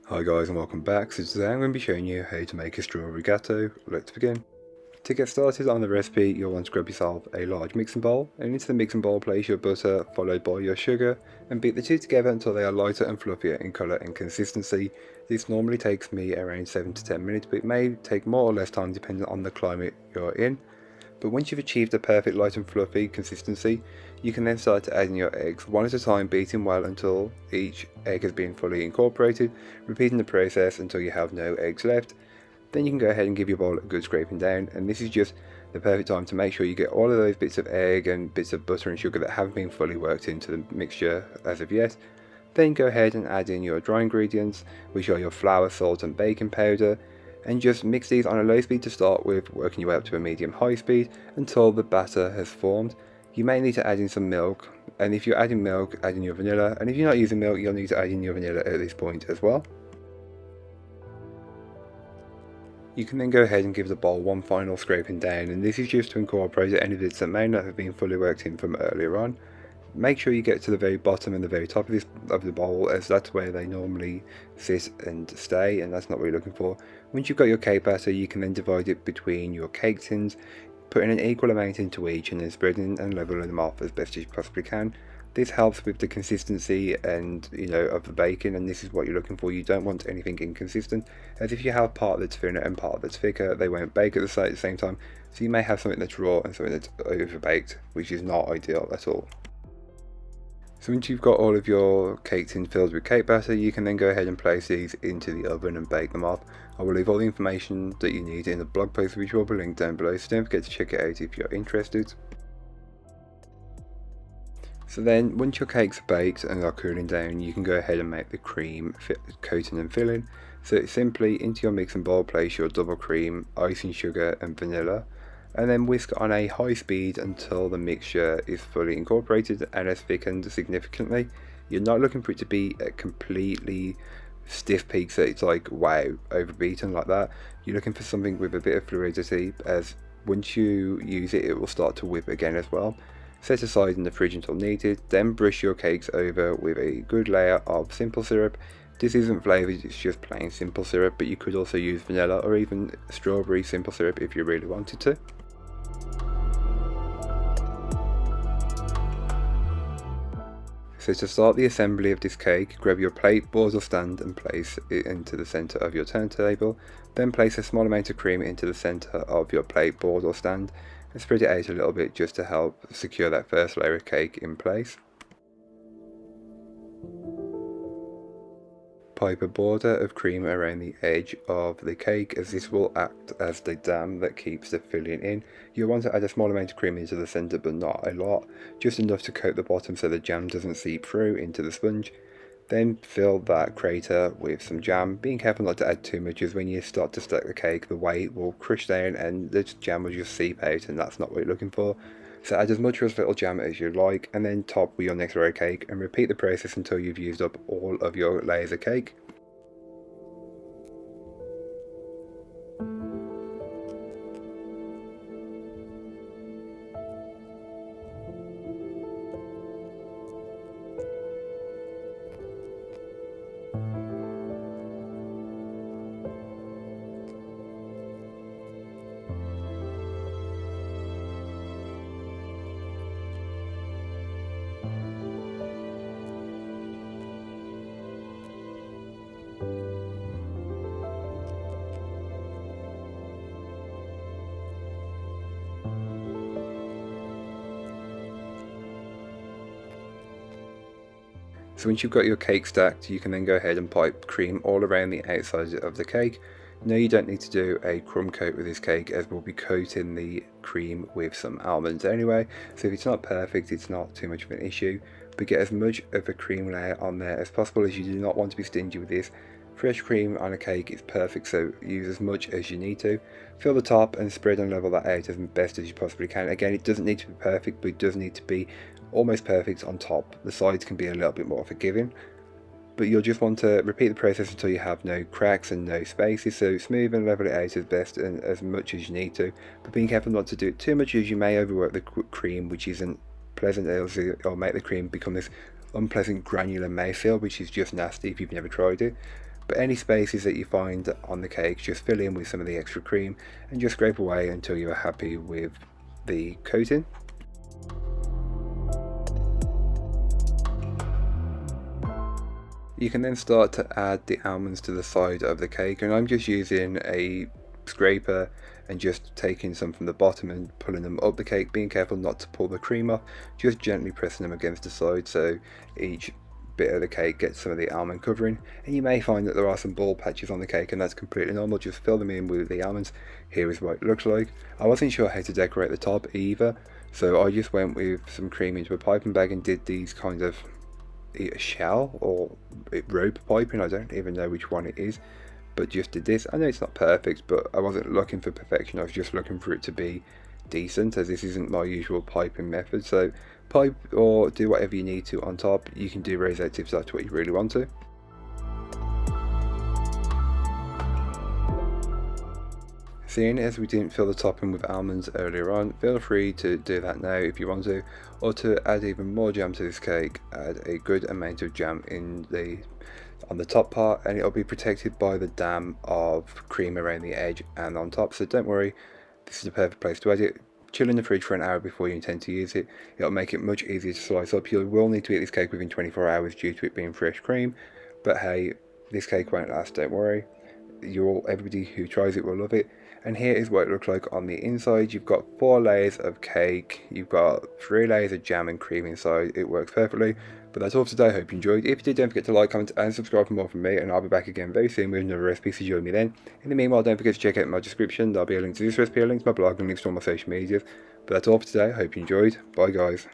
Hi guys and welcome back. So today I'm going to be showing you how to make a strawberry gateau. Let's begin. To get started on the recipe, you'll want to grab yourself a large mixing bowl, and into the mixing bowl place your butter followed by your sugar, and beat the two together until they are lighter and fluffier in colour and consistency. This normally takes me around 7 to 10 minutes, but it may take more or less time depending on the climate you're in. But once you've achieved a perfect light and fluffy consistency, you can then start to add in your eggs, one at a time, beating well until each egg has been fully incorporated, repeating the process until you have no eggs left. Then you can go ahead and give your bowl a good scraping down, and this is just the perfect time to make sure you get all of those bits of egg and bits of butter and sugar that haven't been fully worked into the mixture as of yet. Then go ahead and add in your dry ingredients, which are your flour, salt and baking powder, and just mix these on a low speed to start with, working your way up to a medium-high speed until the batter has formed. You may need to add in some milk, and if you're adding milk, add in your vanilla, and if you're not using milk, you'll need to add in your vanilla at this point as well. You can then go ahead and give the bowl one final scraping down, and this is just to incorporate any bits that may not have been fully worked in from earlier on. Make sure you get to the very bottom and the very top of the bowl, as that's where they normally sit and stay, and that's not what you're looking for. Once you've got your cake batter, you can then divide it between your cake tins, putting an equal amount into each and then spreading and leveling them off as best as you possibly can. This helps with the consistency and of the baking, and this is what you're looking for. You don't want anything inconsistent, as if you have part that's thinner and part that's thicker, they won't bake at the same time. So you may have something that's raw and something that's overbaked, which is not ideal at all. So once you've got all of your cake tins filled with cake batter, you can then go ahead and place these into the oven and bake them off. I will leave all the information that you need in the blog post, which will be linked down below, so don't forget to check it out if you're interested. So then, once your cakes are baked and are cooling down, you can go ahead and make the cream coating and filling. So it's simply into your mixing bowl, place your double cream, icing sugar and vanilla, and then whisk on a high speed until the mixture is fully incorporated and has thickened significantly. You're not looking for it to be a completely stiff peak so it's like wow, overbeaten like that. You're looking for something with a bit of fluidity, as once you use it, it will start to whip again as well. Set aside in the fridge until needed, then brush your cakes over with a good layer of simple syrup. This isn't flavoured, it's just plain simple syrup, but you could also use vanilla or even strawberry simple syrup if you really wanted to. So to start the assembly of this cake, grab your plate, board or stand and place it into the centre of your turntable. Then place a small amount of cream into the centre of your plate, board or stand, and spread it out a little bit just to help secure that first layer of cake in place. Pipe a border of cream around the edge of the cake, as this will act as the dam that keeps the filling in. You'll want to add a small amount of cream into the centre, but not a lot, just enough to coat the bottom so the jam doesn't seep through into the sponge. Then fill that crater with some jam, being careful not to add too much, as when you start to stack the cake the weight will crush down and the jam will just seep out, and that's not what you're looking for. So add as much or as little jam as you like, and then top with your next layer of cake, and repeat the process until you've used up all of your layers of cake. So once you've got your cake stacked, you can then go ahead and pipe cream all around the outside of the cake. No, you don't need to do a crumb coat with this cake, as we'll be coating the cream with some almonds anyway, so if it's not perfect, it's not too much of an issue, but get as much of a cream layer on there as possible, as you do not want to be stingy with this. Fresh cream on a cake is perfect, so use as much as you need to. Fill the top and spread and level that out as best as you possibly can. Again, it doesn't need to be perfect, but it does need to be almost perfect on top. The sides can be a little bit more forgiving, but you'll just want to repeat the process until you have no cracks and no spaces. So smooth and level it out as best and as much as you need to, but being careful not to do it too much, as you may overwork the cream, which isn't pleasant. It'll make the cream become this unpleasant granular mouthfeel, which is just nasty if you've never tried it. But any spaces that you find on the cake, just fill in with some of the extra cream and just scrape away until you're happy with the coating. You can then start to add the almonds to the side of the cake, and I'm just using a scraper and just taking some from the bottom and pulling them up the cake, being careful not to pull the cream off, just gently pressing them against the side so each bit of the cake gets some of the almond covering. And you may find that there are some bald patches on the cake, and that's completely normal. Just fill them in with the almonds. Here is what it looks like. I wasn't sure how to decorate the top either, so I just went with some cream into a piping bag and did these kind of a shell or rope piping, I don't even know which one it is, but just did this. I know it's not perfect, but I wasn't looking for perfection, I was just looking for it to be decent, as this isn't my usual piping method. So pipe or do whatever you need to on top. You can do rosette tips, that's what you really want to. Seeing as we didn't fill the topping with almonds earlier on, feel free to do that now if you want to, or to add even more jam to this cake, add a good amount of jam on the top part, and it'll be protected by the dam of cream around the edge and on top. So don't worry, this is the perfect place to add it. Chill in the fridge for an hour before you intend to use it. It'll make it much easier to slice up. You will need to eat this cake within 24 hours due to it being fresh cream, but hey, this cake won't last, don't worry. Everybody who tries it will love it. And here is what it looks like on the inside. You've got 4 layers of cake, you've got 3 layers of jam and cream inside. It works perfectly. But that's all for today. I hope you enjoyed. If you did, don't forget to like, comment and subscribe for more from me, and I'll be back again very soon with another recipe, so join me then. In the meanwhile, don't forget to check out my description. There'll be a link to this recipe, a link to my blog, and links to all my social medias. But that's all for today. I hope you enjoyed. Bye guys.